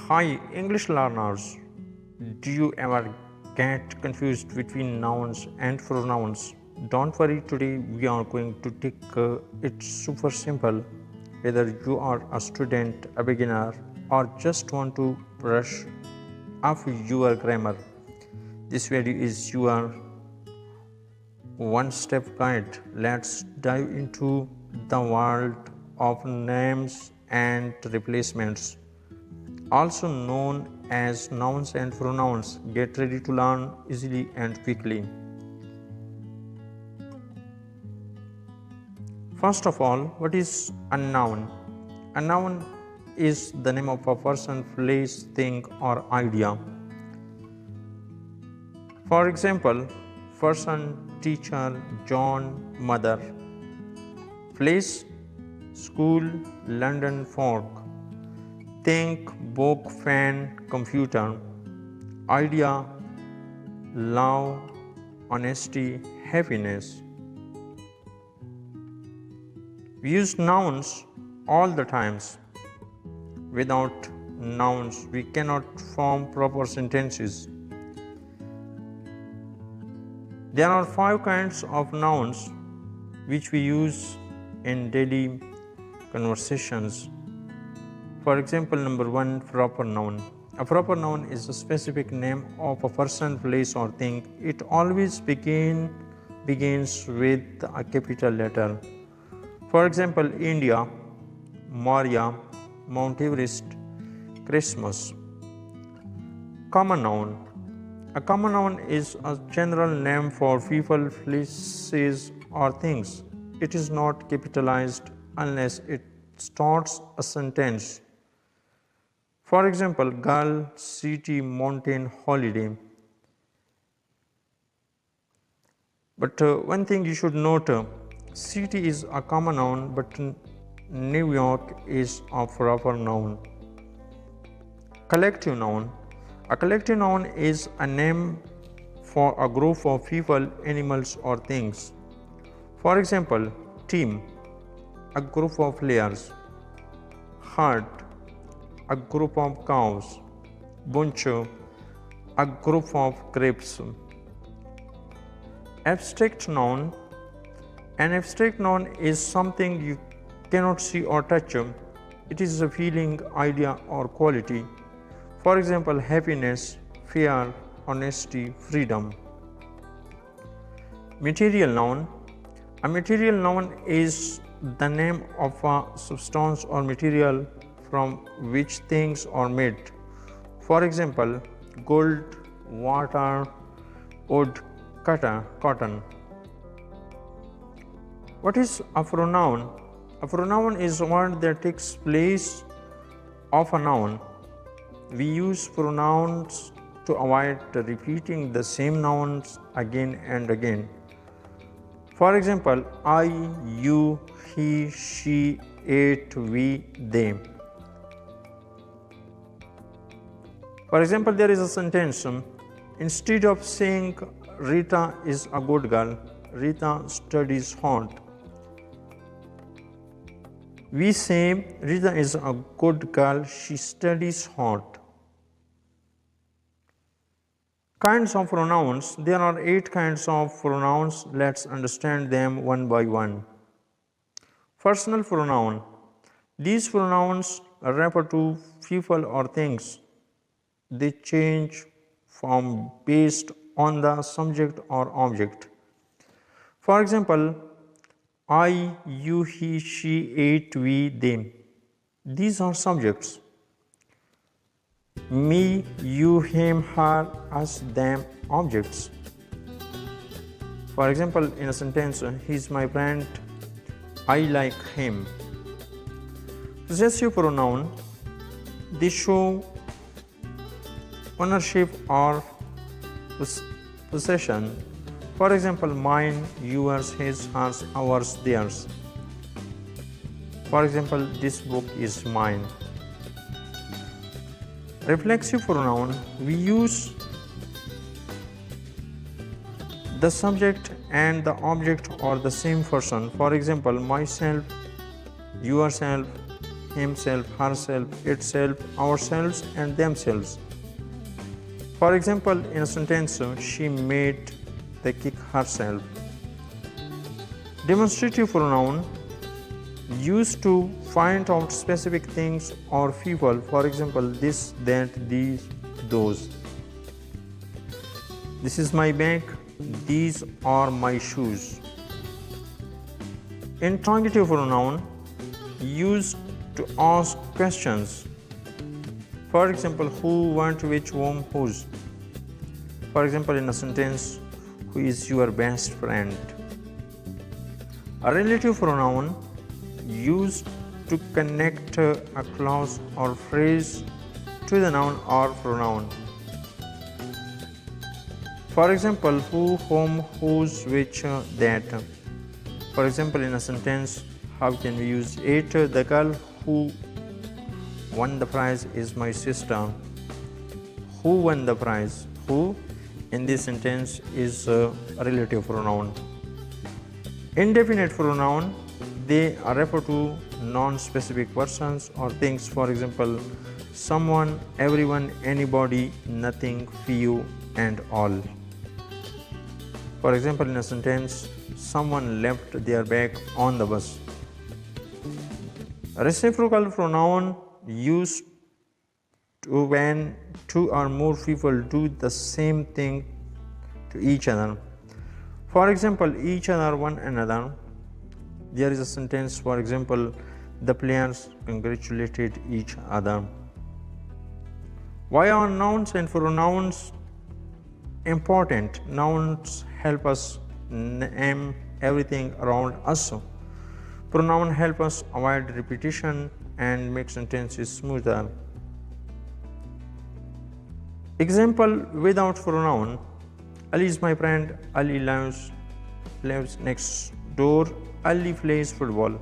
Hi, English learners. Do you ever get confused between nouns and pronouns? Don't worry, today we are going to take it super simple. Whether you are a student, a beginner, or just want to brush up your grammar, this video is your one step guide. Let's dive into the world of names and replacements, also known as nouns and pronouns. Get ready to learn easily and quickly. First of all, what is a noun? A noun is the name of a person, place, thing, or idea. For example, person, teacher, John, mother. Place, school, London, fork. Think, book, fan, computer. Idea, love, honesty, happiness. We use nouns all the times. Without nouns, we cannot form proper sentences. There are 5 kinds of nouns which we use in daily conversations. For example, number 1, proper noun. A proper noun is a specific name of a person, place, or thing. It always begins with a capital letter. For example, India, Maria, Mount Everest, Christmas. Common noun. A common noun is a general name for people, places, or things. It is not capitalized unless it starts a sentence. For example, girl, city, mountain, holiday. But one thing you should note, city is a common noun, but New York is a proper noun. Collective noun. A collective noun is a name for a group of people, animals, or things. For example, team, a group of players. Herd, a group of cows. Bunch, a group of grapes. Abstract noun. An abstract noun is something you cannot see or touch. It is a feeling, idea, or quality. For example, happiness, fear, honesty, freedom. Material noun. A material noun is the name of a substance or material from which things are made. For example, gold, water, wood, cotton. What is a pronoun? A pronoun is a word that takes place of a noun. We use pronouns to avoid repeating the same nouns again and again. For example, I, you, he, she, it, we, they. For example, there is a sentence. Instead of saying Rita is a good girl, Rita studies hard. We say Rita is a good girl, she studies hard. Kinds of pronouns. There are 8 kinds of pronouns. Let's understand them one by one. Personal pronoun. These pronouns refer to people or things. They change form based on the subject or object. For example, I, you, he, she, it, we, they. These are subjects. Me, you, him, her, us, them, objects. For example, in a sentence, he's my friend, I like him. Possessive pronoun. They show ownership or possession. For example, mine, yours, his, hers, ours, theirs. For example, this book is mine. Reflexive pronoun. We use the subject and the object or the same person. For example, myself, yourself, himself, herself, itself, ourselves, and themselves. For example, in a sentence, she made the cake herself. Demonstrative pronoun used to find out specific things or people. For example, this, that, these, those. This is my bag. These are my shoes. Interrogative pronoun used to ask questions. For example, who, what, which, whom, whose. For example, in a sentence, who is your best friend? A relative pronoun used to connect a clause or phrase to the noun or pronoun. For example, who, whom, whose, which, that. For example, in a sentence, how can we use it? The girl who won the prize is my sister. Who won the prize? Who in this sentence is a relative pronoun. Indefinite pronoun, they refer to non-specific persons or things. For example, someone, everyone, anybody, nothing, few, and all. For example, in a sentence, someone left their bag on the bus. Reciprocal pronoun used to when two or more people do the same thing to each other. For example, each other, one another. There is a sentence, for example, the players congratulated each other. Why are nouns and pronouns important? Nouns help us name everything around us. Pronoun help us avoid repetition and make sentences smoother. Example without pronoun. Ali is my friend. Ali lives next door. Ali plays football.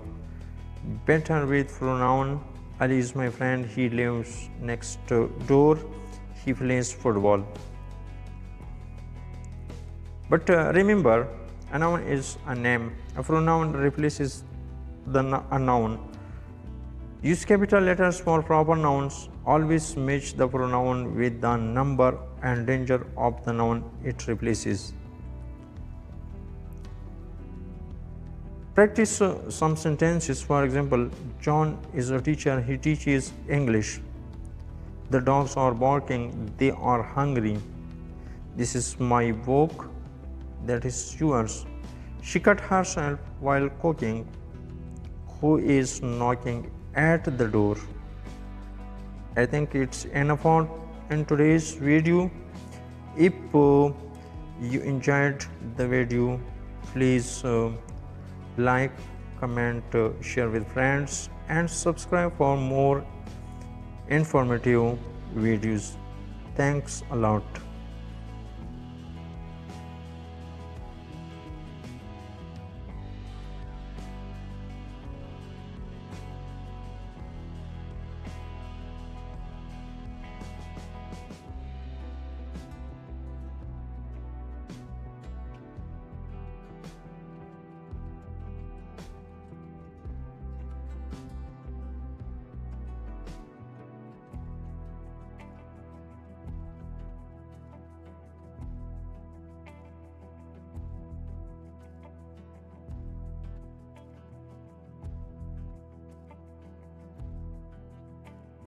Better with pronoun. Ali is my friend. He lives next door. He plays football. But remember, a noun is a name. A pronoun replaces a noun. Use capital letters for proper nouns. Always match the pronoun with the number and danger of the noun it replaces. Practice some sentences. For example, John is a teacher. He teaches English. The dogs are barking. They are hungry. This is my book. That is yours. She cut herself while cooking. Who is knocking at the door? I think it's enough in today's video. If you enjoyed the video, please like, comment, share with friends, and subscribe for more informative videos. Thanks a lot.